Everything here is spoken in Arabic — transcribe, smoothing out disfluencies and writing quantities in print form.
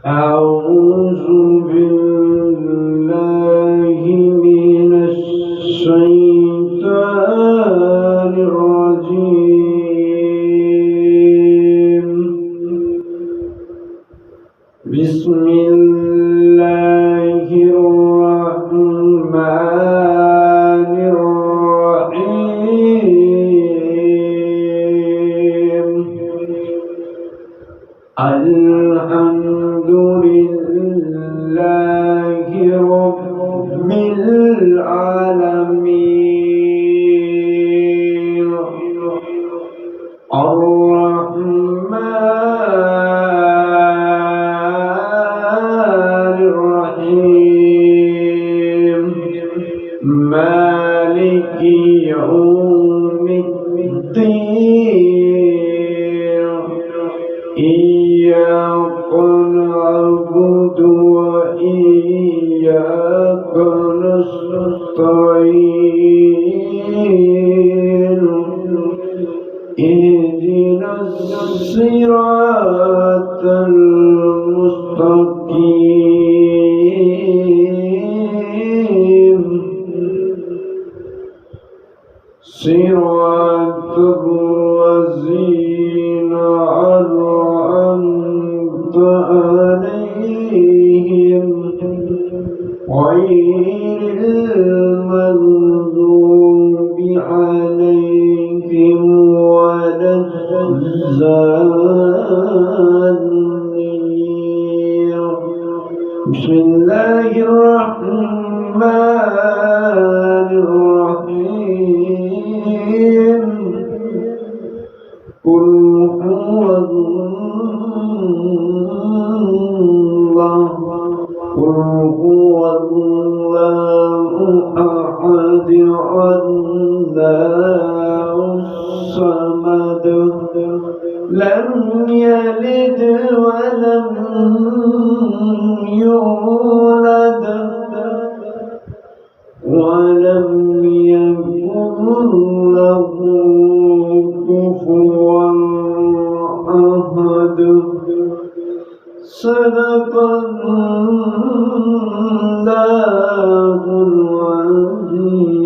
أعوذ بالله من الشيطان الرجيم. بسم الله الرحمن الرحيم. الحمد لله رب العالمين الرحمن الرحيم مالك يوم الدين إياك نعبد وإياك نستعين اهدنا الصراط المستقيم صراط الذين أنعمت عليهم غير المغضوب عليهم ولا الضالين. بسم الله الرحمن الرحيم. قل هو الله أحد الله الصمد لم يلد ولم يولد ولم يكن له كفوا أحد. صدق الله العظيم.